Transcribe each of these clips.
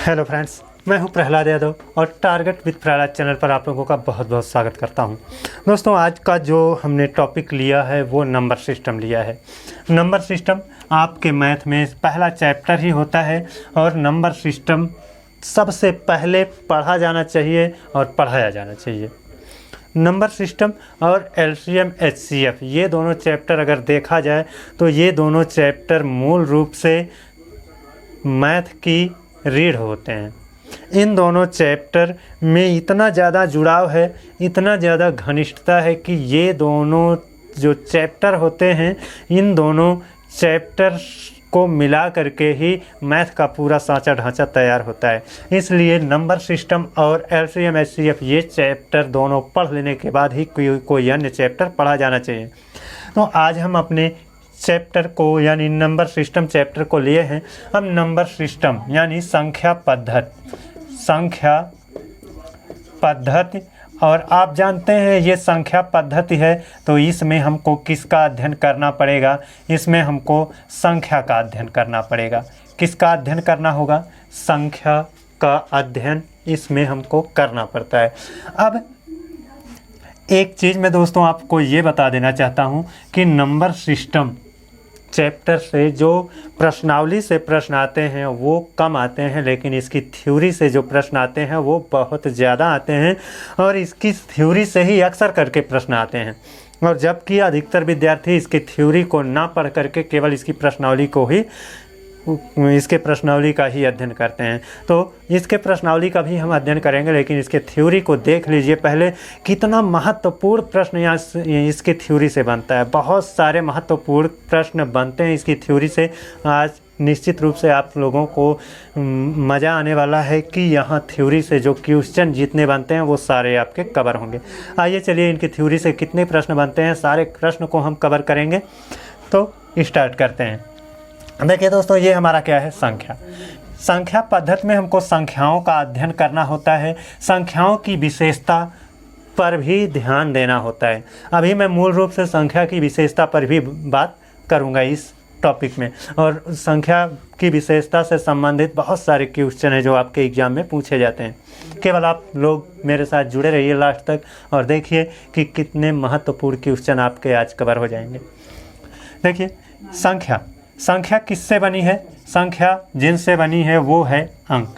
Hello friends, मैं हूं प्रहलाद यादव और टारगेट विद प्रहलाद चैनल पर आप लोगों का बहुत बहुत स्वागत करता हूं। दोस्तों, आज का जो हमने टॉपिक लिया है वो नंबर सिस्टम लिया है। नंबर सिस्टम आपके मैथ में पहला चैप्टर ही होता है और नंबर सिस्टम सबसे पहले पढ़ा जाना चाहिए और पढ़ाया जाना चाहिए। नंबर सिस्टम और एलसीएम एचसीएफ ये दोनों चैप्टर अगर देखा जाए तो ये दोनों चैप्टर मूल रूप से मैथ की रीढ़ होते हैं। इन दोनों चैप्टर में इतना ज़्यादा जुड़ाव है, इतना ज़्यादा घनिष्ठता है कि ये दोनों जो चैप्टर होते हैं, इन दोनों चैप्टर को मिला करके ही मैथ का पूरा सांचा ढांचा तैयार होता है। इसलिए नंबर सिस्टम और एलसीएम एचसीएफ ये चैप्टर दोनों पढ़ लेने के बाद ही कोई अन्य चैप्टर पढ़ा जाना चाहिए। तो आज हम अपने चैप्टर को यानी नंबर सिस्टम चैप्टर को लिए हैं। अब नंबर सिस्टम यानी संख्या पद्धति और आप जानते हैं ये संख्या पद्धति है तो इसमें हमको किसका अध्ययन करना पड़ेगा? इसमें हमको संख्या का अध्ययन करना पड़ेगा। किसका अध्ययन करना होगा? संख्या का अध्ययन इसमें हमको करना पड़ता है। अब एक चीज़ मैं दोस्तों आपको ये बता देना चाहता हूँ कि नंबर सिस्टम चैप्टर से जो प्रश्नावली से प्रश्न आते हैं वो कम आते हैं, लेकिन इसकी थ्योरी से जो प्रश्न आते हैं वो बहुत ज़्यादा आते हैं और इसकी थ्योरी से ही अक्सर करके प्रश्न आते हैं। और जबकि अधिकतर विद्यार्थी इसकी थ्योरी को ना पढ़ करके केवल इसकी प्रश्नावली का ही अध्ययन करते हैं। तो इसके प्रश्नावली का भी हम अध्ययन करेंगे, लेकिन इसके थ्योरी को देख लीजिए पहले कितना महत्वपूर्ण प्रश्न यहाँ इसके थ्योरी से बनता है। बहुत सारे महत्वपूर्ण प्रश्न बनते हैं इसकी थ्योरी से। आज निश्चित रूप से आप लोगों को मज़ा आने वाला है कि यहाँ थ्योरी से जो क्वेश्चन जितने बनते हैं वो सारे आपके कवर होंगे। आइए चलिए इनकी थ्योरी से कितने प्रश्न बनते हैं सारे प्रश्न को हम कवर करेंगे। तो स्टार्ट करते हैं। देखिए दोस्तों, ये हमारा क्या है? संख्या पद्धति में हमको संख्याओं का अध्ययन करना होता है। संख्याओं की विशेषता पर भी ध्यान देना होता है। अभी मैं मूल रूप से संख्या की विशेषता पर भी बात करूंगा इस टॉपिक में। और संख्या की विशेषता से संबंधित बहुत सारे क्वेश्चन हैं जो आपके एग्ज़ाम में पूछे जाते हैं। केवल आप लोग मेरे साथ जुड़े रहिए लास्ट तक और देखिए कि कितने महत्वपूर्ण क्वेश्चन आपके आज कवर हो जाएंगे। देखिए, संख्या किससे बनी है? संख्या जिनसे बनी है वो है अंक।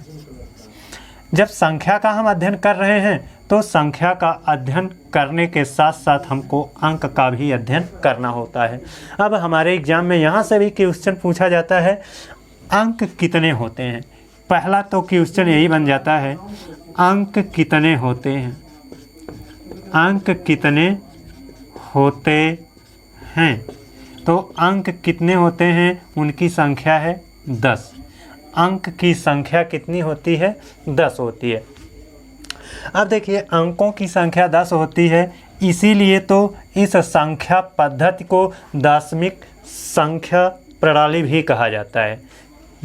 जब संख्या का हम अध्ययन कर रहे हैं तो संख्या का अध्ययन करने के साथ साथ हमको अंक का भी अध्ययन करना होता है। अब हमारे एग्जाम में यहाँ से भी क्वेश्चन पूछा जाता है, अंक कितने होते हैं? पहला तो क्वेश्चन यही बन जाता है, अंक कितने होते हैं? अंक कितने होते हैं? तो अंक कितने होते हैं? उनकी संख्या है 10। अंक की संख्या कितनी होती है? 10 होती है। अब देखिए, अंकों की संख्या 10 होती है, इसीलिए तो इस संख्या पद्धति को दशमिक संख्या प्रणाली भी कहा जाता है।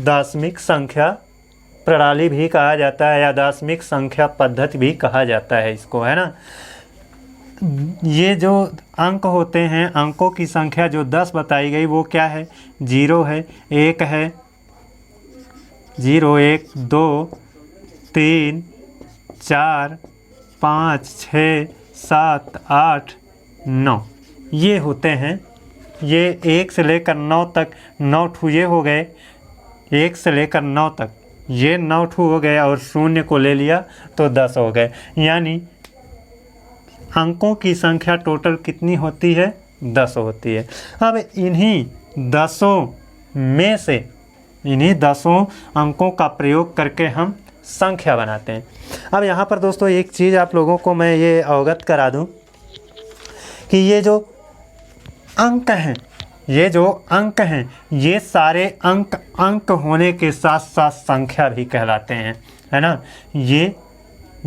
दशमिक संख्या प्रणाली भी कहा जाता है या दशमिक संख्या पद्धति भी कहा जाता है इसको, है ना। ये जो अंक होते हैं, अंकों की संख्या जो 10 बताई गई वो क्या है? 0 है, 1 है, 0, 1, 2, 3, 4, 5, 6, 7, 8, 9 ये होते हैं। ये 1 से लेकर 9 तक 9 ठू ये हो गए। 1 से लेकर 9 तक ये 9 ठू हो गए और 0 को ले लिया तो 10 हो गए। यानी अंकों की संख्या टोटल कितनी होती है? 10 होती है। अब इन्हीं 10 अंकों का प्रयोग करके हम संख्या बनाते हैं। अब यहाँ पर दोस्तों एक चीज़ आप लोगों को मैं ये अवगत करा दूँ कि ये जो अंक हैं ये सारे अंक होने के साथ साथ संख्या भी कहलाते हैं, है ना। ये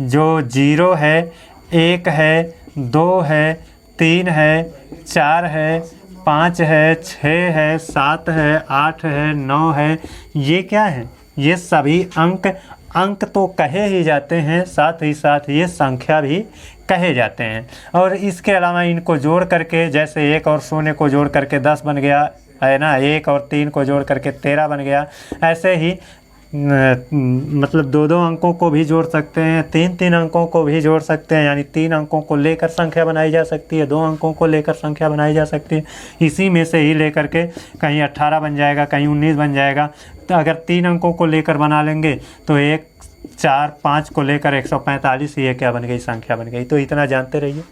जो 0 है, 1 है, 2 है, 3 है, 4 है, 5 है, 6 है, 7 है, 8 है, 9 है, ये क्या है? ये सभी अंक तो कहे ही जाते हैं, साथ ही साथ ये संख्या भी कहे जाते हैं। और इसके अलावा इनको जोड़ करके, जैसे 1 और 0 को जोड़ करके 10 बन गया, है ना। 1 और 3 को जोड़ करके 13 बन गया। ऐसे ही मतलब 2-2 अंकों को भी जोड़ सकते हैं, 3-3 अंकों को भी जोड़ सकते हैं, यानी 3 अंकों को लेकर संख्या बनाई जा सकती है, 2 अंकों को लेकर संख्या बनाई जा सकती है। इसी में से ही लेकर के कहीं 18 बन जाएगा, कहीं 19 बन जाएगा। तो अगर 3 अंकों को लेकर बना लेंगे तो 1, 4, 5 को लेकर 145, ये क्या बन गई, संख्या बन गई। तो इतना जानते रहिए,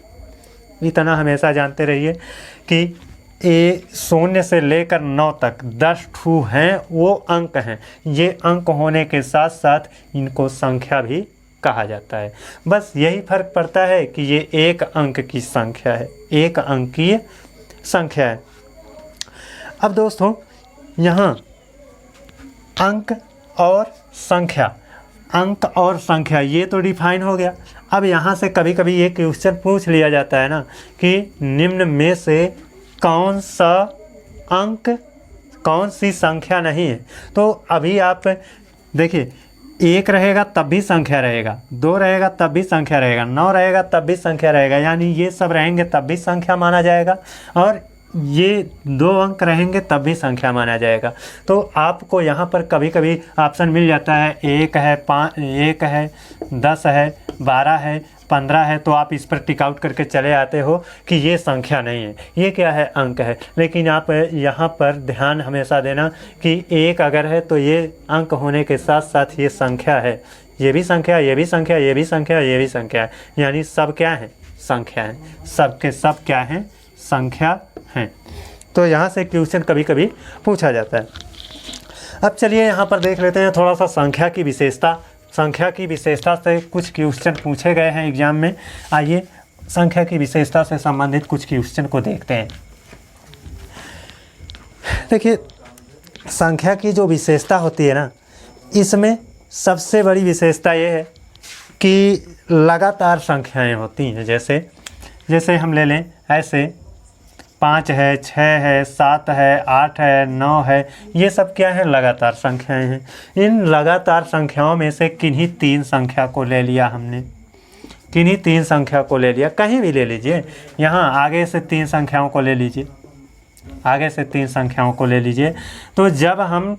इतना हमेशा जानते रहिए कि 0 से लेकर 9 तक 10 ठू हैं वो अंक हैं। ये अंक होने के साथ साथ इनको संख्या भी कहा जाता है। बस यही फर्क पड़ता है कि ये एक अंक की संख्या है, एक अंकीय संख्या है। अब दोस्तों यहाँ अंक और संख्या, अंक और संख्या ये तो डिफाइन हो गया। अब यहाँ से कभी कभी ये क्वेश्चन पूछ लिया जाता है ना कि निम्न में से कौन सा अंक, कौन सी संख्या नहीं है। तो अभी आप देखिए, 1 रहेगा तब भी संख्या रहेगा, 2 रहेगा तब भी संख्या रहेगा, 9 रहेगा तब भी संख्या रहेगा, यानी ये सब रहेंगे तब भी संख्या माना जाएगा, और ये 2 अंक रहेंगे तब भी संख्या माना जाएगा। तो आपको यहाँ पर कभी कभी ऑप्शन मिल जाता है 1 है, 1 है, 10 है, 12 है, 15 है, तो आप इस पर टिक आउट करके चले आते हो कि ये संख्या नहीं है, ये क्या है, अंक है। लेकिन आप यहाँ पर ध्यान हमेशा देना कि 1 अगर है तो ये अंक होने के साथ साथ ये संख्या है, ये भी संख्या, ये भी संख्या, ये भी संख्या, ये भी संख्या है, यानी सब क्या है, संख्या है, सब के सब क्या हैं, संख्या हैं। तो यहाँ से क्वेश्चन कभी कभी पूछा जाता है। अब चलिए यहाँ पर देख लेते हैं थोड़ा सा संख्या की विशेषता। संख्या की विशेषता से कुछ क्वेश्चन पूछे गए हैं एग्जाम में। आइए संख्या की विशेषता से संबंधित कुछ क्वेश्चन को देखते हैं। देखिए, संख्या की जो विशेषता होती है ना, इसमें सबसे बड़ी विशेषता ये है कि लगातार संख्याएं होती हैं। जैसे हम ले लें ऐसे 5 है, 6 है, 7 है, 8 है, 9 है, ये सब क्या है, लगातार संख्याएं हैं। इन लगातार संख्याओं में से किन्हीं 3 संख्या को ले लिया हमने, किन्हीं 3 संख्या को ले लिया, कहीं भी ले लीजिए, यहाँ आगे से 3 संख्याओं को ले लीजिए, आगे से 3 संख्याओं को ले लीजिए। तो जब हम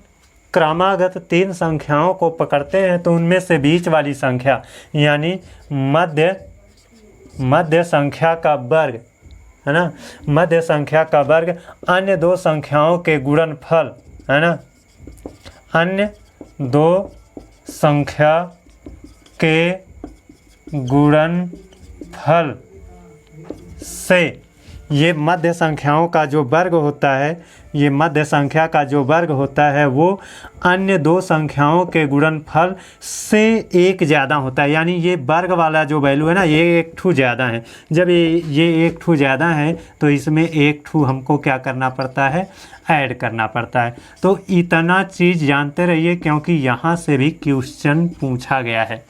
क्रमागत 3 संख्याओं को पकड़ते हैं तो उनमें से बीच वाली संख्या यानी मध्य संख्या का वर्ग है ना, मध्य संख्या का वर्ग अन्य 2 संख्याओं के गुणनफल है ना, अन्य 2 संख्या के गुणनफल से, ये मध्य संख्याओं का जो वर्ग होता है, ये मध्य संख्या का जो वर्ग होता है वो अन्य 2 संख्याओं के गुणनफल से 1 ज़्यादा होता है। यानी ये वर्ग वाला जो वैल्यू है ना, ये 1 ठू ज़्यादा है। जब ये 1 ठू ज़्यादा है तो इसमें 1 ठू हमको क्या करना पड़ता है, ऐड करना पड़ता है। तो इतना चीज़ जानते रहिए, क्योंकि यहाँ से भी क्वेश्चन पूछा गया है,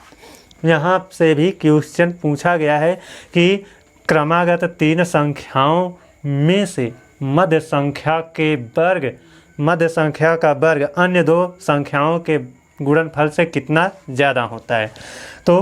यहाँ से भी क्वेश्चन पूछा गया है कि क्रमागत 3 संख्याओं में से मध्य संख्या के वर्ग, मध्य संख्या का वर्ग अन्य 2 संख्याओं के गुणनफल से कितना ज़्यादा होता है। तो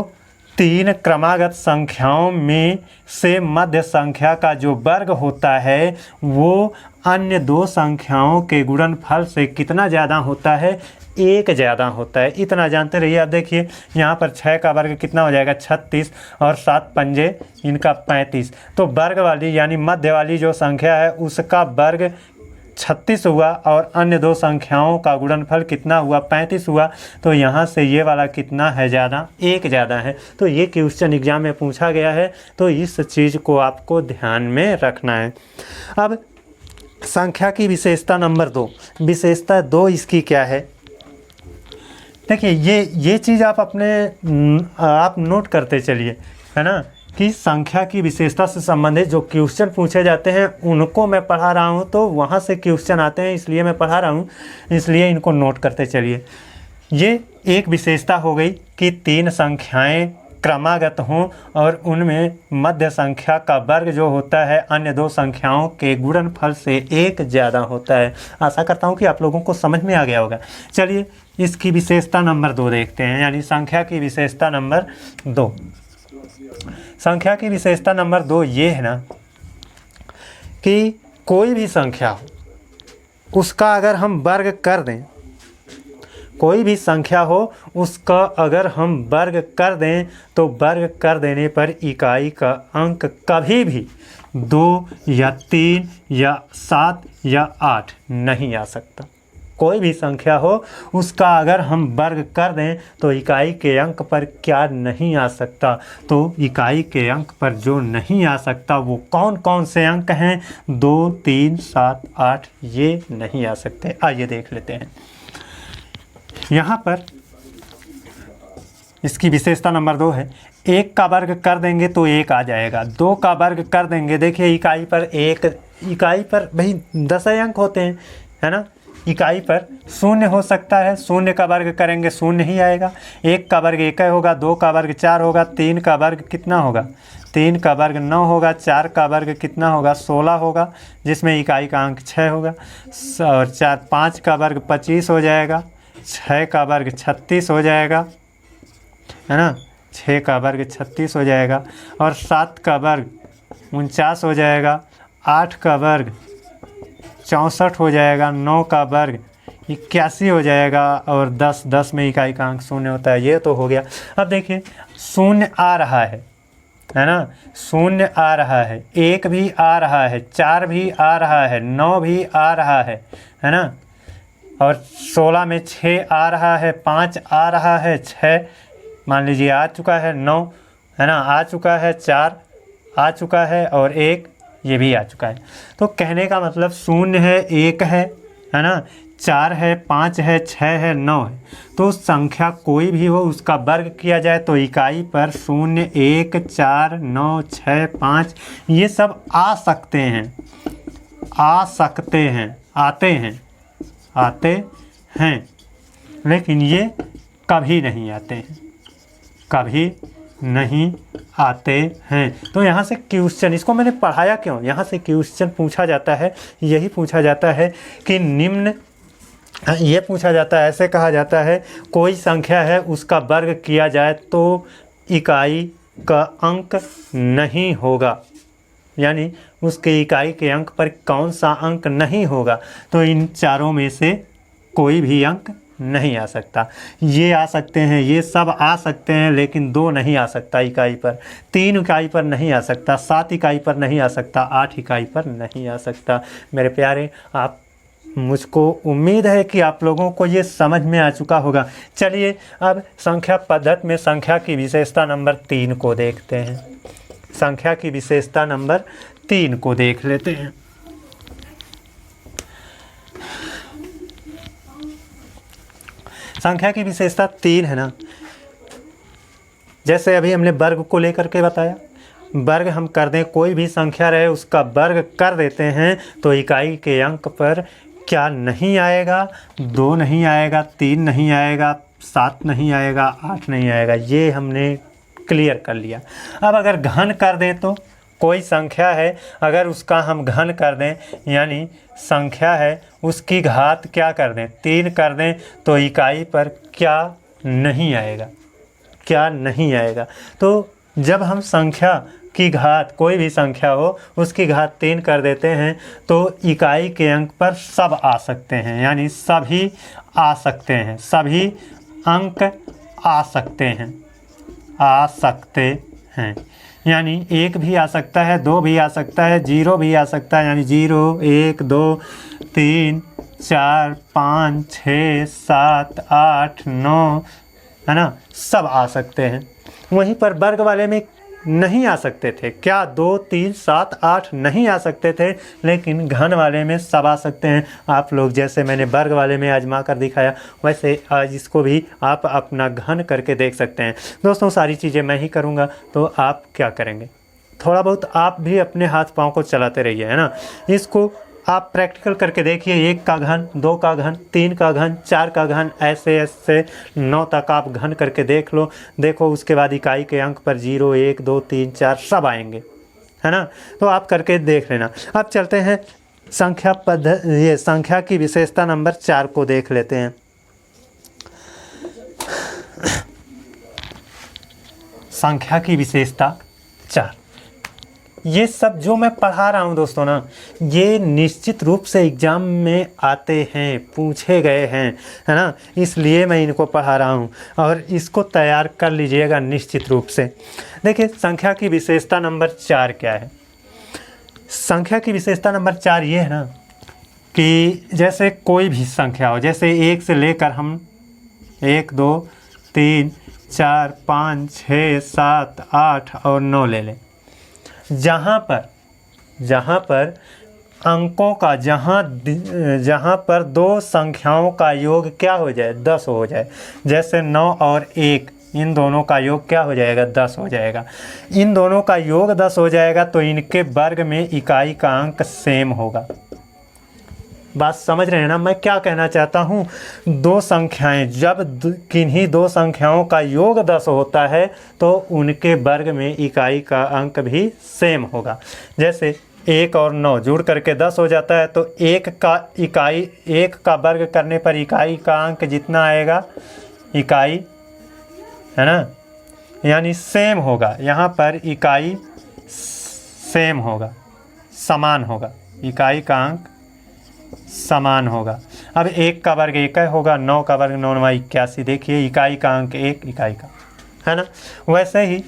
3 क्रमागत संख्याओं में से मध्य संख्या का जो वर्ग होता है वो अन्य 2 संख्याओं के गुणनफल से कितना ज़्यादा होता है, 1 ज़्यादा होता है। इतना जानते रहिए। अब देखिए यहाँ पर 6 का वर्ग कितना हो जाएगा, 36, और 7 पंजे इनका 35। तो वर्ग वाली यानी मध्य वाली जो संख्या है उसका वर्ग 36 हुआ और अन्य 2 संख्याओं का गुणनफल कितना हुआ, 35 हुआ। तो यहाँ से ये वाला कितना है, ज़्यादा, 1 ज़्यादा है। तो ये क्वेश्चन एग्जाम में पूछा गया है, तो इस चीज़ को आपको ध्यान में रखना है। अब संख्या की विशेषता नंबर 2, विशेषता 2 इसकी क्या है। देखिए ये चीज़ आप नोट करते चलिए, है ना, कि संख्या की विशेषता से संबंधित जो क्वेश्चन पूछे जाते हैं उनको मैं पढ़ा रहा हूँ, तो वहाँ से क्वेश्चन आते हैं इसलिए मैं पढ़ा रहा हूँ, इसलिए इनको नोट करते चलिए। ये एक विशेषता हो गई कि 3 संख्याएं क्रमागत हों और उनमें मध्य संख्या का वर्ग जो होता है अन्य 2 संख्याओं के गुणनफल से 1 ज़्यादा होता है। आशा करता हूँ कि आप लोगों को समझ में आ गया होगा। चलिए इसकी विशेषता नंबर 2 देखते हैं, यानी संख्या की विशेषता नंबर 2। संख्या की विशेषता नंबर 2 ये है ना कि कोई भी संख्या हो उसका अगर हम वर्ग कर दें, कोई भी संख्या हो उसका अगर हम वर्ग कर दें तो वर्ग कर देने पर इकाई का अंक कभी भी 2 या 3 या 7 या 8 नहीं आ सकता। कोई भी संख्या हो उसका अगर हम वर्ग कर दें तो इकाई के अंक पर क्या नहीं आ सकता। तो इकाई के अंक पर जो नहीं आ सकता वो कौन कौन से अंक हैं? 2, 3, 7, 8 ये नहीं आ सकते। आइए देख लेते हैं। यहाँ पर इसकी विशेषता नंबर 2 है। 1 का वर्ग कर देंगे तो 1 आ जाएगा। 2 का वर्ग कर देंगे, देखिए इकाई पर भाई 10 अंक होते हैं, है ना। इकाई पर 0 हो सकता है, 0 का वर्ग करेंगे 0 ही आएगा। 1 का वर्ग 1 होगा, 2 का वर्ग 4 होगा, 3 का वर्ग कितना होगा? 3 का वर्ग 9 होगा, 4 का वर्ग कितना होगा? 16 होगा, जिसमें इकाई का अंक 6 होगा। और 5 का वर्ग 25 हो जाएगा, 6 का वर्ग 36 हो जाएगा, है ना। 6 का वर्ग 36 हो जाएगा और 7 का वर्ग 49 हो जाएगा, 8 का वर्ग 64 हो जाएगा, 9 का वर्ग 81 हो जाएगा और 10 में इकाई का अंक 0 होता है। ये तो हो गया। अब देखिए 0 आ रहा है ना, 0 आ रहा है, 1 भी आ रहा है, 4 भी आ रहा है, 9 भी आ रहा है ना। और 16 में 6 आ रहा है, 5 आ रहा है, 6 मान लीजिए आ चुका है, 9 है ना आ चुका है, 4 आ चुका है और 1 ये भी आ चुका है। तो कहने का मतलब 0 है, 1 है ना, 4 है, 5 है, 6 है, 9 है। तो संख्या कोई भी हो उसका वर्ग किया जाए तो इकाई पर 0, 1, 4, 9, 6, 5 ये सब आ सकते हैं, आते हैं, लेकिन ये कभी नहीं आते हैं, कभी नहीं आते हैं। तो यहाँ से क्वेश्चन, इसको मैंने पढ़ाया क्यों? यहाँ से क्वेश्चन पूछा जाता है, यही पूछा जाता है कि निम्न, ये पूछा जाता है, ऐसे कहा जाता है कोई संख्या है उसका वर्ग किया जाए तो इकाई का अंक नहीं होगा, यानी उसके इकाई के अंक पर कौन सा अंक नहीं होगा? तो इन चारों में से कोई भी अंक नहीं आ सकता। ये आ सकते हैं, ये सब आ सकते हैं, लेकिन 2 नहीं आ सकता इकाई पर, 3 इकाई पर नहीं आ सकता, 7 इकाई पर नहीं आ सकता, 8 इकाई पर नहीं आ सकता। मेरे प्यारे, आप मुझको उम्मीद है कि आप लोगों को ये समझ में आ चुका होगा। चलिए अब संख्या पद्धति में संख्या की विशेषता नंबर 3 को देखते हैं। संख्या की विशेषता नंबर 3 को देख लेते हैं। संख्या की विशेषता 3 है ना, जैसे अभी हमने वर्ग को लेकर के बताया, वर्ग हम कर दें, कोई भी संख्या रहे उसका वर्ग कर देते हैं तो इकाई के अंक पर क्या नहीं आएगा? 2 नहीं आएगा, 3 नहीं आएगा, 7 नहीं आएगा, 8 नहीं आएगा। ये हमने क्लियर कर लिया। अब अगर घन कर दें तो कोई संख्या है अगर उसका हम घन कर दें, यानी संख्या है उसकी घात क्या कर दें? 3 कर दें तो इकाई पर क्या नहीं आएगा? क्या नहीं आएगा? तो जब हम संख्या की घात, कोई भी संख्या हो उसकी घात 3 कर देते हैं तो इकाई के अंक पर सब आ सकते हैं, यानी सभी आ सकते हैं, सभी अंक आ सकते हैं, यानी 1 भी आ सकता है, 2 भी आ सकता है, 0 भी आ सकता है, यानी 0, 1, 2, 3, 4, 5, 6, 7, 8, 9 है ना, सब आ सकते हैं। वहीं पर वर्ग वाले में नहीं आ सकते थे, क्या 2, 3, 7, 8 नहीं आ सकते थे, लेकिन घन वाले में सब आ सकते हैं। आप लोग जैसे मैंने वर्ग वाले में आजमा कर दिखाया, वैसे आज इसको भी आप अपना घन करके देख सकते हैं। दोस्तों सारी चीज़ें मैं ही करूँगा तो आप क्या करेंगे? थोड़ा बहुत आप भी अपने हाथ पाँव को चलाते रहिए, है ना। इसको आप प्रैक्टिकल करके देखिए, 1 का घन, 2 का घन, 3 का घन, 4 का घन, ऐसे 9 तक आप घन करके देख लो। देखो उसके बाद इकाई के अंक पर 0, 1, 2, 3, 4 सब आएंगे, है ना। तो आप करके देख लेना। अब चलते हैं संख्या की विशेषता नंबर 4 को देख लेते हैं। संख्या की विशेषता 4, ये सब जो मैं पढ़ा रहा हूँ दोस्तों ना, ये निश्चित रूप से एग्ज़ाम में आते हैं, पूछे गए हैं, है ना, इसलिए मैं इनको पढ़ा रहा हूँ और इसको तैयार कर लीजिएगा निश्चित रूप से। देखिए संख्या की विशेषता नंबर 4 क्या है। संख्या की विशेषता नंबर 4 ये है ना कि जैसे कोई भी संख्या हो, जैसे 1 से लेकर हम 1 2 3 4 5 6 7 8 और 9 ले लें, जहाँ पर अंकों का जहाँ पर दो संख्याओं का योग क्या हो जाए, 10 हो जाए। जैसे 9 और 1, इन दोनों का योग क्या हो जाएगा, 10 हो जाएगा। इन दोनों का योग 10 हो जाएगा तो इनके वर्ग में इकाई का अंक सेम होगा। बात समझ रहे हैं ना मैं क्या कहना चाहता हूँ। दो संख्याएं, जब किन्हीं दो संख्याओं का योग 10 होता है तो उनके वर्ग में इकाई का अंक भी सेम होगा। जैसे 1 और 9 जुड़ करके 10 हो जाता है तो 1 का वर्ग करने पर इकाई का अंक जितना आएगा, इकाई, है ना, यानी सेम होगा। यहाँ पर इकाई सेम होगा, समान होगा, इकाई का अंक समान होगा। अब 1 का वर्ग 1 होगा, 9 का वर्ग 9 9 81। देखिए इकाई का अंक 1 इकाई का, है ना। वैसे ही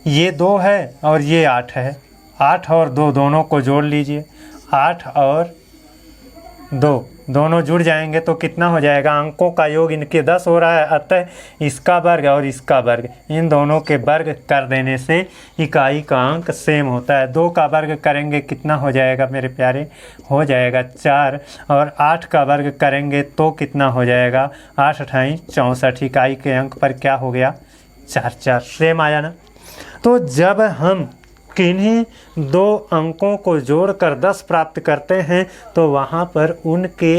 ये 2 है और ये 8 है। 8 और 2 दोनों को जोड़ लीजिए, 8 और 2 दोनों जुड़ जाएंगे तो कितना हो जाएगा, अंकों का योग इनके 10 हो रहा है, अतः इसका वर्ग और इसका वर्ग, इन दोनों के वर्ग कर देने से इकाई का अंक सेम होता है। 2 का वर्ग करेंगे कितना हो जाएगा मेरे प्यारे, हो जाएगा 4, और 8 का वर्ग करेंगे तो कितना हो जाएगा, 8 अठाई 64। इकाई के अंक पर क्या हो गया, 4 4, सेम आया ना। तो जब हम किन्हीं दो अंकों को जोड़कर 10 प्राप्त करते हैं तो वहाँ पर उनके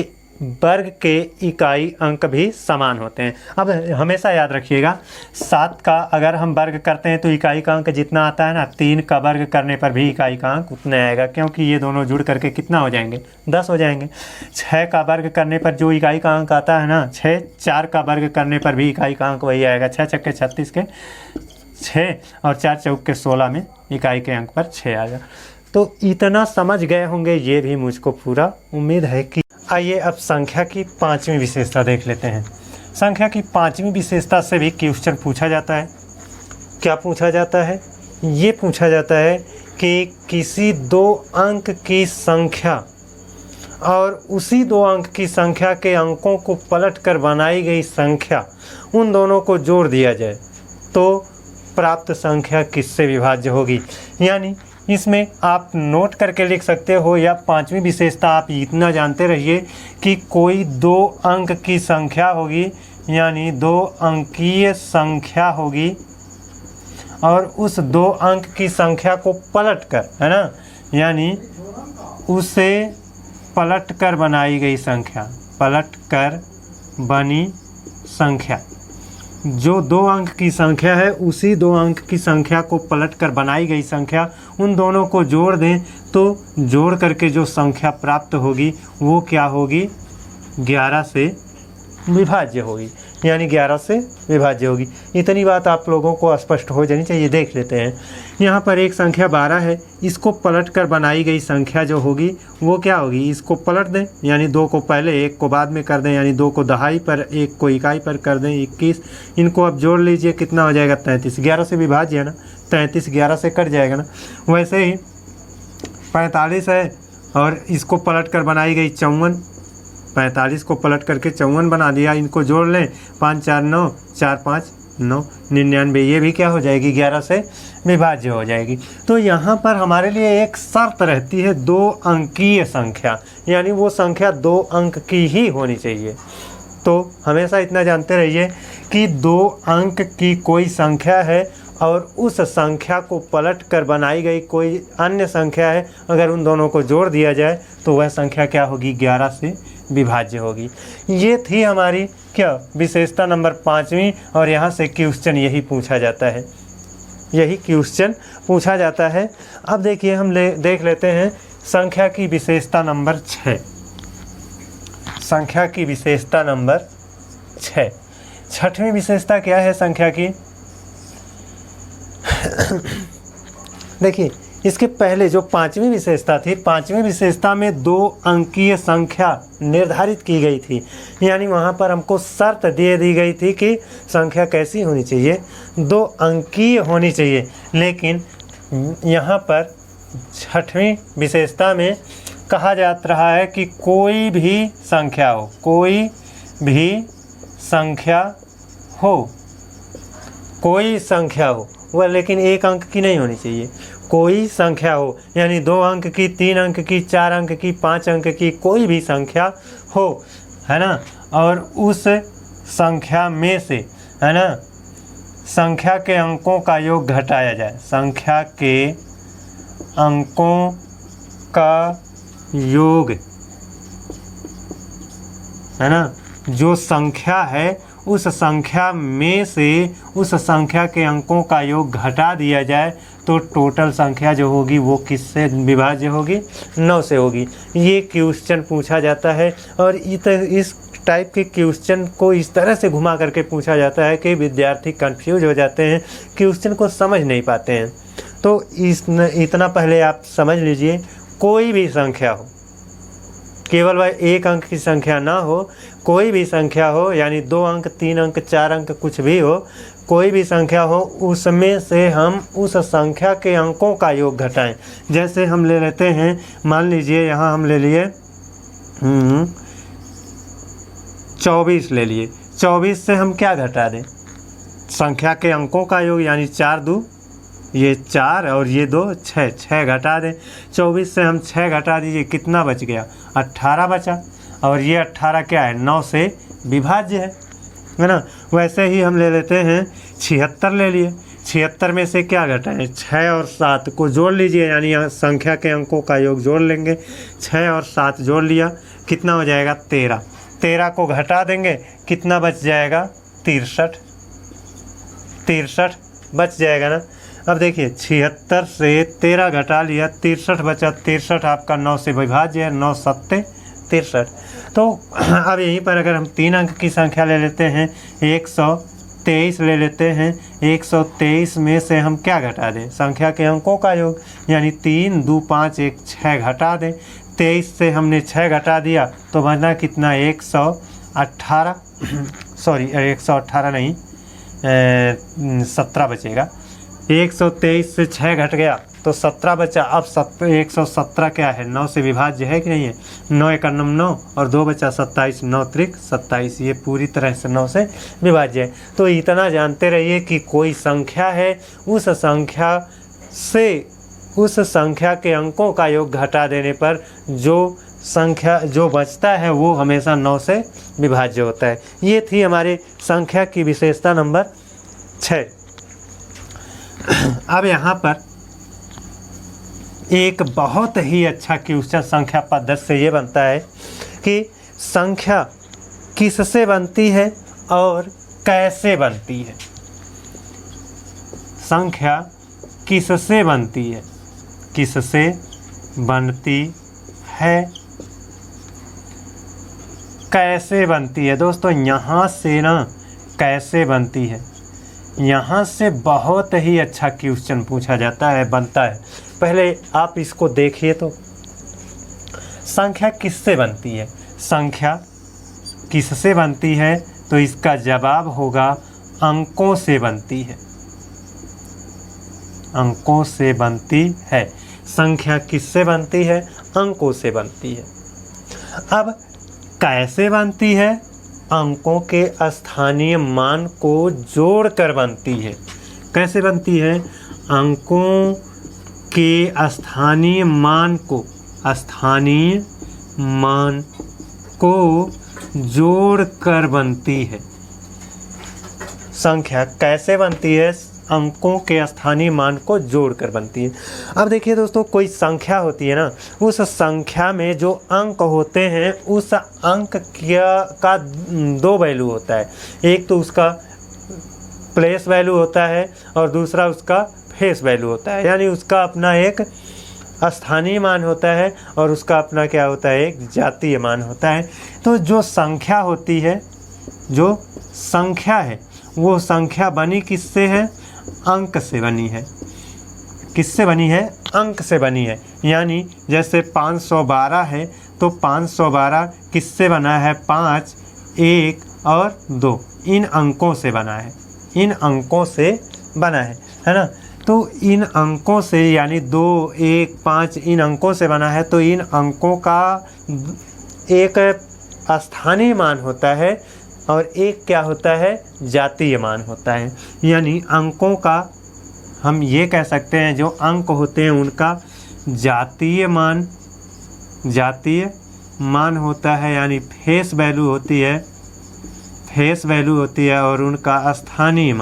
वर्ग के इकाई अंक भी समान होते हैं। अब हमेशा याद रखिएगा, 7 का अगर हम वर्ग करते हैं तो इकाई का अंक जितना आता है ना, 3 का वर्ग करने पर भी इकाई का अंक उतना आएगा, क्योंकि ये दोनों जुड़ करके कितना हो जाएंगे, 10 हो जाएंगे। 6 का वर्ग करने पर जो इकाई का अंक आता है ना, 6, 4 का वर्ग करने पर भी इकाई का अंक वही आएगा, 6 छक्के 36 के 6 और 4 चौके 16 में इकाई के अंक पर 6 आएगा। तो इतना समझ गए होंगे, ये भी मुझको पूरा उम्मीद है कि। आइए अब संख्या की 5वीं विशेषता देख लेते हैं। संख्या की 5वीं विशेषता से भी क्वेश्चन पूछा जाता है। क्या पूछा जाता है, ये पूछा जाता है कि किसी 2 अंक की संख्या और उसी 2 अंक की संख्या के अंकों को पलटकर बनाई गई संख्या, उन दोनों को जोड़ दिया जाए तो प्राप्त संख्या किससे विभाज्य होगी। यानी इसमें आप नोट करके लिख सकते हो, या 5वीं विशेषता आप इतना जानते रहिए कि कोई 2 अंक की संख्या होगी, यानी 2 अंकीय संख्या होगी, और उस 2 अंक की संख्या को पलटकर, है ना, यानी उसे पलटकर बनाई गई संख्या, पलटकर बनी संख्या, जो 2 अंक की संख्या है उसी 2 अंक की संख्या को पलटकर बनाई गई संख्या, उन दोनों को जोड़ दें तो जोड़ करके जो संख्या प्राप्त होगी वो क्या होगी, 11 से विभाज्य होगी, यानी 11 से विभाज्य होगी। इतनी बात आप लोगों को स्पष्ट हो जानी चाहिए। देख लेते हैं, यहाँ पर एक संख्या 12 है, इसको पलटकर बनाई गई संख्या जो होगी वो क्या होगी, इसको पलट दें, यानी 2 को पहले 1 को बाद में कर दें, यानी 2 को दहाई पर 1 को इकाई पर कर दें, 21। इनको अब जोड़ लीजिए, कितना हो जाएगा, 33। 11 से विभाज्य है ना, 33 11 से कट जाएगा ना। वैसे ही 45 है और इसको पलट कर बनाई गई 54, 45 को पलट करके 54 बना दिया। इनको जोड़ लें, 5 4 9, 4 5 9, 99, ये भी क्या हो जाएगी, 11 से विभाज्य हो जाएगी। तो यहाँ पर हमारे लिए एक शर्त रहती है 2 अंकीय संख्या, यानी वो संख्या 2 अंक की ही होनी चाहिए। तो हमेशा इतना जानते रहिए कि 2 अंक की कोई संख्या है और उस संख्या को पलट कर बनाई गई कोई अन्य संख्या है, अगर उन दोनों को जोड़ दिया जाए तो वह संख्या क्या होगी, 11 से विभाज्य होगी। ये थी हमारी क्या विशेषता नंबर 5वीं, और यहाँ से क्वेश्चन यही पूछा जाता है, यही क्वेश्चन पूछा जाता है। अब देखिए हम देख लेते हैं संख्या की विशेषता नंबर 6। संख्या की विशेषता नंबर 6, 6वीं विशेषता क्या है संख्या की। देखिए इसके पहले जो पांचवी विशेषता थी, पांचवी विशेषता में 2 अंकीय संख्या निर्धारित की गई थी, यानी वहाँ पर हमको शर्त दे दी गई थी कि संख्या कैसी होनी चाहिए, 2 अंकीय होनी चाहिए। लेकिन यहाँ पर छठवीं विशेषता में कहा जा रहा है कि कोई भी संख्या हो, कोई भी संख्या हो, कोई संख्या हो वह, लेकिन 1 अंक की नहीं होनी चाहिए, कोई संख्या हो, यानी 2 अंक की, 3 अंक की, 4 अंक की, 5 अंक की, कोई भी संख्या हो, है ना। और उस संख्या में से, है ना, संख्या के अंकों का योग घटाया जाए, संख्या के अंकों का योग, है ना, जो संख्या है उस संख्या में से उस संख्या के अंकों का योग घटा दिया जाए तो टोटल संख्या जो होगी वो किससे विभाज्य होगी, 9 से होगी। ये क्वेश्चन पूछा जाता है और इस टाइप के क्वेश्चन को इस तरह से घुमा करके पूछा जाता है कि विद्यार्थी कंफ्यूज हो जाते हैं, क्वेश्चन को समझ नहीं पाते हैं। तो इतना पहले आप समझ लीजिए, कोई भी संख्या हो, केवल वह 1 अंक की संख्या ना हो, कोई भी संख्या हो, यानी 2 अंक, 3 अंक, 4 अंक, कुछ भी हो, कोई भी संख्या हो, उसमें से हम उस संख्या के अंकों का योग घटाएं। जैसे हम ले लेते हैं, मान लीजिए यहाँ हम ले लिए 24 ले लिए, 24 से हम क्या घटा दें, संख्या के अंकों का योग, यानी 4 2 ये 4 और ये 2 6, 6 घटा दें। 24 से हम 6 घटा दीजिए, कितना बच गया, 18 बचा। और ये 18 क्या है, 9 से विभाज्य है ना। वैसे ही हम ले लेते हैं 76 ले लिए, 76 में से क्या घटाएं, 6 और 7 को जोड़ लीजिए, यानी यहाँ संख्या के अंकों का योग जोड़ लेंगे, 6 और 7 जोड़ लिया, कितना हो जाएगा 13। 13 को घटा देंगे, कितना बच जाएगा 63, 63 बच जाएगा ना। अब देखिए 76 से 13 घटा लिया, 63 बचा, 63 आपका 9 से विभाज्य है, 9 7 63। तो अब यहीं पर अगर हम 3 अंक की संख्या ले लेते हैं, 123 ले लेते हैं, 123 में से हम क्या घटा दें, संख्या के अंकों का योग, यानी 3 2 5 1 6 घटा दें। 23 से हमने 6 घटा दिया तो बना कितना, 118 सॉरी 118 नहीं 17 बचेगा। 123 से 6 घट गया तो 17 बचा। अब 117 क्या है, 9 से विभाज्य है कि नहीं है, 9 1 9 और 2 बचा 27, 9 3 27, ये पूरी तरह से 9 से विभाज्य है। तो इतना जानते रहिए कि कोई संख्या है, उस संख्या से उस संख्या के अंकों का योग घटा देने पर जो संख्या जो बचता है वो हमेशा 9 से विभाज्य होता है। ये थी हमारे संख्या की विशेषता नंबर 6। अब यहाँ पर एक बहुत ही अच्छा क्वेश्चन संख्या पद्धति से ये बनता है कि संख्या किससे बनती है और कैसे बनती है। संख्या किससे बनती है, किससे बनती है, कैसे बनती है। दोस्तों यहाँ से ना कैसे बनती है, यहाँ से बहुत ही अच्छा क्वेश्चन पूछा जाता है, बनता है। पहले आप इसको देखिए तो संख्या किससे बनती है, संख्या किससे बनती है, तो इसका जवाब होगा अंकों से बनती है, अंकों से बनती है। संख्या किससे बनती है, अंकों से बनती है। अब कैसे बनती है, अंकों के स्थानीय मान को जोड़कर बनती है। कैसे बनती है, अंकों के स्थानीय मान को जोड़कर बनती है। संख्या कैसे बनती है, अंकों के स्थानीय मान को जोड़कर बनती है। अब देखिए दोस्तों, कोई संख्या होती है ना, उस संख्या में जो अंक होते हैं उस अंक का 2 वैल्यू होता है। एक तो उसका प्लेस वैल्यू होता है और दूसरा उसका फेस वैल्यू होता है, यानी उसका अपना एक स्थानीय मान होता है और उसका अपना क्या होता है, एक जातीय मान होता है। तो जो संख्या होती है, जो संख्या है, वो संख्या बनी किससे है, अंक से बनी है। किससे बनी है? अंक से बनी है। यानी जैसे 512 है तो 512 किससे बना है? 5, 1 और 2 इन अंकों से बना है, इन अंकों से बना है ना। तो इन अंकों से यानी 2, 1, 5 इन अंकों से बना है। तो इन अंकों का एक स्थानीय मान होता है और एक क्या होता है? जातीय मान होता है। यानी अंकों का हम ये कह सकते हैं जो अंक होते हैं उनका जातीय मान होता है, यानी फेस वैल्यू होती है, फेस वैल्यू होती है। और उनका स्थानीय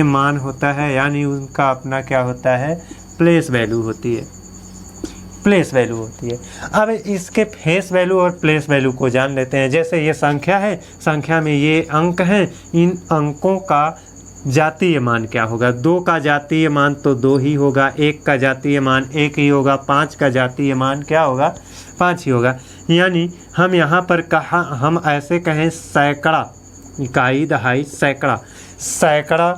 मान होता है, यानी उनका अपना क्या होता है? प्लेस वैल्यू होती है, प्लेस वैल्यू होती है। अब इसके फेस वैल्यू और प्लेस वैल्यू को जान लेते हैं। जैसे ये संख्या है, संख्या में ये अंक हैं, इन अंकों का जातीय मान क्या होगा? 2 का जातीय मान तो 2 ही होगा, 1 का जातीय मान 1 ही होगा, 5 का जातीय मान क्या होगा? 5 ही होगा। यानी हम यहाँ पर हम ऐसे कहें सैकड़ा, इकाई, दहाई, सैकड़ा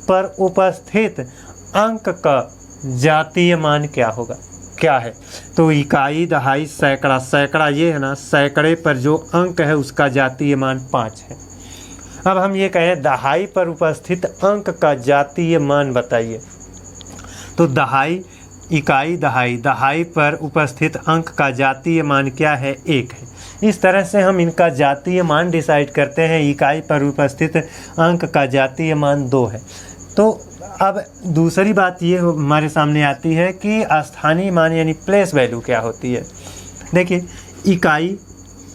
पर उपस्थित अंक का जातीय मान क्या होगा? क्या है? तो इकाई, दहाई, सैकड़ा ये है ना, सैकड़े पर जो अंक है उसका जातीय मान 5 है। अब हम ये कहें दहाई पर उपस्थित अंक का जातीय मान बताइए। तो दहाई, इकाई, दहाई पर उपस्थित अंक का जातीय मान क्या है? 1 है। इस तरह से हम इनका जातीय मान डिसाइड करते हैं। इकाई पर उपस्थित अंक का जातीय मान 2 है। तो अब दूसरी बात ये हमारे सामने आती है कि स्थानीय मान यानी प्लेस वैल्यू क्या होती है। देखिए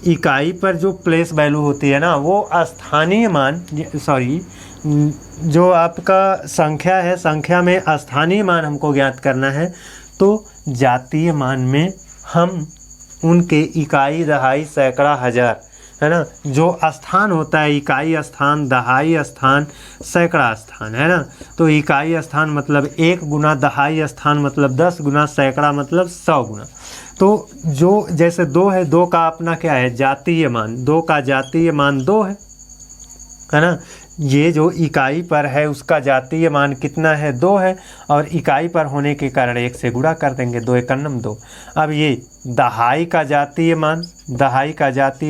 इकाई पर जो प्लेस वैल्यू होती है ना, वो स्थानीय मान जो आपका संख्या है, संख्या में स्थानीय मान हमको ज्ञात करना है। तो जातीय मान में हम उनके इकाई, दहाई, सैकड़ा, हजार है ना, जो स्थान होता है, इकाई स्थान, दहाई स्थान, सैकड़ा स्थान है ना। तो इकाई स्थान मतलब 1 गुना, दहाई स्थान मतलब 10 गुना, सैकड़ा मतलब 100 गुना। तो जो जैसे 2 है, 2 का अपना क्या है? जातीय मान, 2 का जातीय मान 2 है ना। ये जो इकाई पर है उसका जातीय मान कितना है? 2 है। और इकाई पर होने के कारण 1 से गुणा कर देंगे, 2 एकम 2। अब ये दहाई का जातीय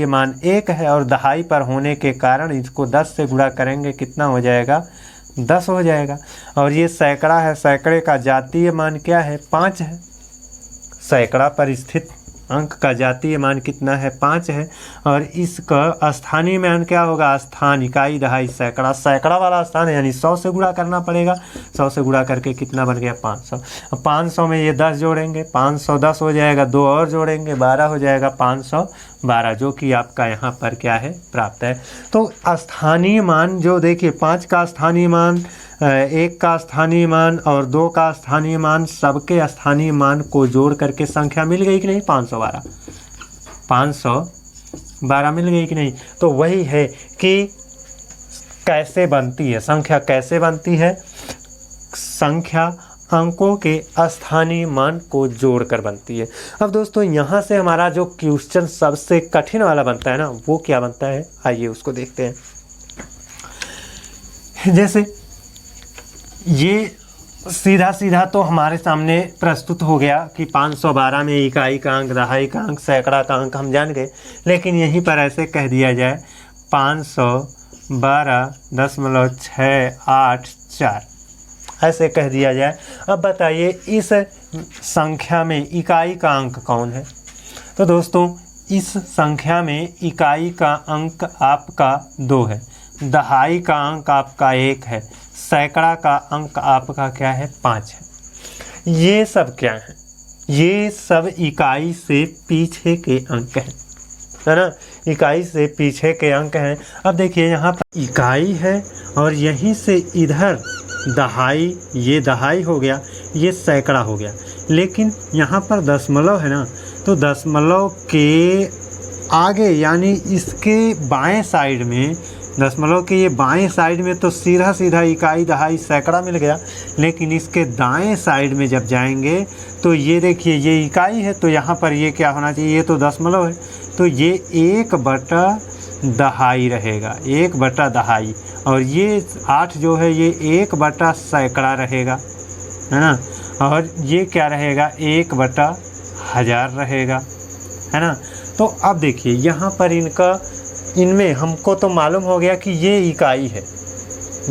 मान 1 है और दहाई पर होने के कारण इसको 10 से गुणा करेंगे, कितना हो जाएगा? 10 हो जाएगा। और ये सैकड़ा है, सैकड़े का जातीय मान क्या है? 5 है। सैकड़ा पर स्थित अंक का जातीय मान कितना है? 5 है। और इसका स्थानीय मान क्या होगा? स्थान, इकाई, दहाई, सैकड़ा, सैकड़ा वाला स्थान है, यानी 100 से गुणा करना पड़ेगा। 100 से गुणा करके कितना बन गया? 500। 500 में ये 10 जोड़ेंगे, 510 हो जाएगा, 2 और जोड़ेंगे, 12 हो जाएगा, 512, जो कि आपका यहाँ पर क्या है? प्राप्त है। तो स्थानीय मान जो देखिए 5 का स्थानीय मान, 1 का स्थानीय मान और 2 का स्थानीय मान, सबके स्थानीय मान को जोड़ करके संख्या मिल गई कि नहीं? 512 मिल गई कि नहीं? तो वही है कि कैसे बनती है संख्या, कैसे बनती है संख्या? अंकों के स्थानीय मान को जोड़कर बनती है। अब दोस्तों यहाँ से हमारा जो क्वेश्चन सबसे कठिन वाला बनता है ना, वो क्या बनता है? आइए उसको देखते हैं। जैसे ये सीधा तो हमारे सामने प्रस्तुत हो गया कि 512 में इकाई का अंक, दहाई का अंक, सैकड़ा का अंक हम जान गए। लेकिन यहीं पर ऐसे कह दिया जाए 512.684 ऐसे कह दिया जाए। अब बताइए इस संख्या में इकाई का अंक कौन है? तो दोस्तों इस संख्या में इकाई का अंक आपका 2 है, दहाई का अंक आपका 1 है, सैकड़ा का अंक आपका क्या है? 5 है। ये सब क्या है? ये सब इकाई से पीछे के अंक हैं, है ना। इकाई से पीछे के अंक हैं। अब देखिए यहाँ पर इकाई है और यहीं से इधर दहाई, ये दहाई हो गया, ये सैकड़ा हो गया। लेकिन यहाँ पर दशमलव है ना, तो दशमलव के आगे यानी इसके बाएं साइड में, दशमलव के ये बाएं साइड में तो सीधा इकाई, दहाई, सैकड़ा मिल गया। लेकिन इसके दाएं साइड में जब जाएंगे तो ये देखिए ये इकाई है, तो यहाँ पर ये क्या होना चाहिए? ये तो दशमलव है, तो ये 1/, दहाई रहेगा, 1/2। और ये 8 जो है ये 1/सैकड़ा रहेगा, है ना। और ये क्या रहेगा, 1/1000 रहेगा, है ना। तो अब देखिए यहाँ पर इनमें हमको तो मालूम हो गया कि ये इकाई है,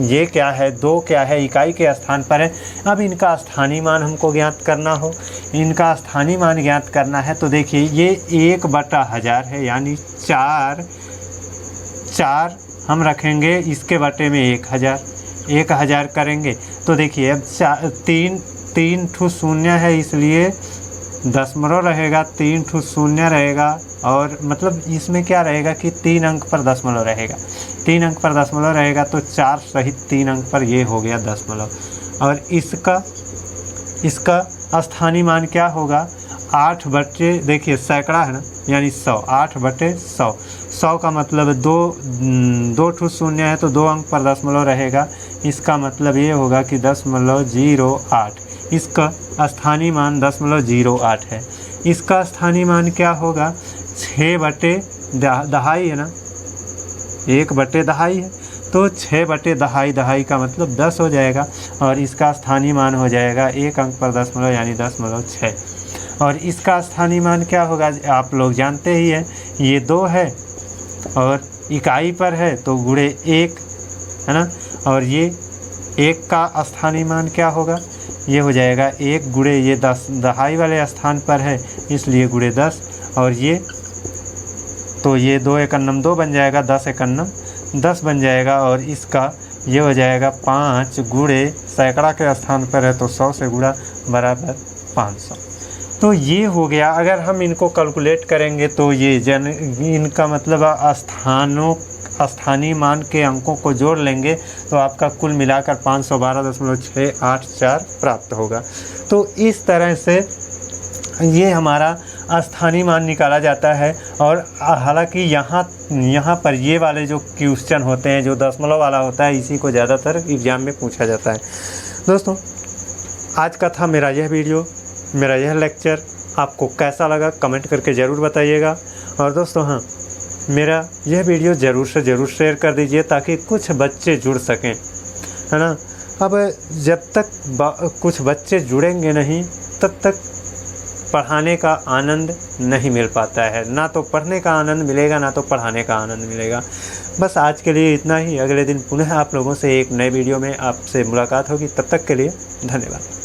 ये क्या है, 2 क्या है, इकाई के स्थान पर है। अब इनका स्थानीय मान हमको ज्ञात करना हो, इनका स्थानीय मान ज्ञात करना है। तो देखिए ये 1/1000 है, यानी 4 हम रखेंगे, इसके बटे में 1000 करेंगे। तो देखिए अब 3 ठू शून्य है, इसलिए दशमलव रहेगा, 3 ठू शून्य रहेगा। और मतलब इसमें क्या रहेगा कि 3 अंक पर दशमलव रहेगा, 3 अंक पर दशमलव रहेगा। तो 4 सहित 3 अंक पर ये हो गया दशमलव। और इसका स्थानीय मान क्या होगा, 8 बटे, देखिए सैकड़ा है ना, यानी 100, 8/100। 100 का मतलब 2 ठू शून्य है, तो 2 अंक पर दशमलव रहेगा। इसका मतलब ये होगा कि 0.08। इसका स्थानीय मान 0.08 है। इसका स्थानीय मान क्या होगा, 6/10 है ना, 1/10 है, तो 6/10, दहाई का मतलब 10 हो जाएगा। और इसका स्थानीय मान हो जाएगा 1 अंक पर दशमलव, यानी 10.6। और इसका स्थानीय मान क्या होगा, आप लोग जानते ही हैं, ये 2 है और इकाई पर है तो गुणे 1, है ना। और ये 1 का स्थानीय मान क्या होगा, ये हो जाएगा 1 गुणे ये 10, दहाई वाले स्थान पर है इसलिए गुणे 10। और ये तो ये 2 एकन्नम 2 बन जाएगा, 10 एकन्नम 10 बन जाएगा। और इसका ये हो जाएगा 5 गुणे सैकड़ा के स्थान पर है तो 100 से गुणा बराबर 500। तो ये हो गया। अगर हम इनको कैलकुलेट करेंगे तो ये इनका मतलब स्थानीय मान के अंकों को जोड़ लेंगे तो आपका कुल मिलाकर 512.684 प्राप्त होगा। तो इस तरह से ये हमारा स्थानीय मान निकाला जाता है। और हालांकि यहाँ पर ये वाले जो क्वेश्चन होते हैं, जो दशमलव वाला होता है, इसी को ज़्यादातर एग्ज़ाम में पूछा जाता है। दोस्तों आज का था मेरा यह वीडियो, मेरा यह लेक्चर आपको कैसा लगा कमेंट करके ज़रूर बताइएगा। और दोस्तों हाँ, मेरा यह वीडियो ज़रूर से ज़रूर शेयर कर दीजिए ताकि कुछ बच्चे जुड़ सकें, है ना। अब जब तक कुछ बच्चे जुड़ेंगे नहीं तब तक पढ़ाने का आनंद नहीं मिल पाता है। ना तो पढ़ने का आनंद मिलेगा, ना तो पढ़ाने का आनंद मिलेगा। बस आज के लिए इतना ही। अगले दिन पुनः आप लोगों से एक नए वीडियो में आपसे मुलाकात होगी। तब तक के लिए धन्यवाद।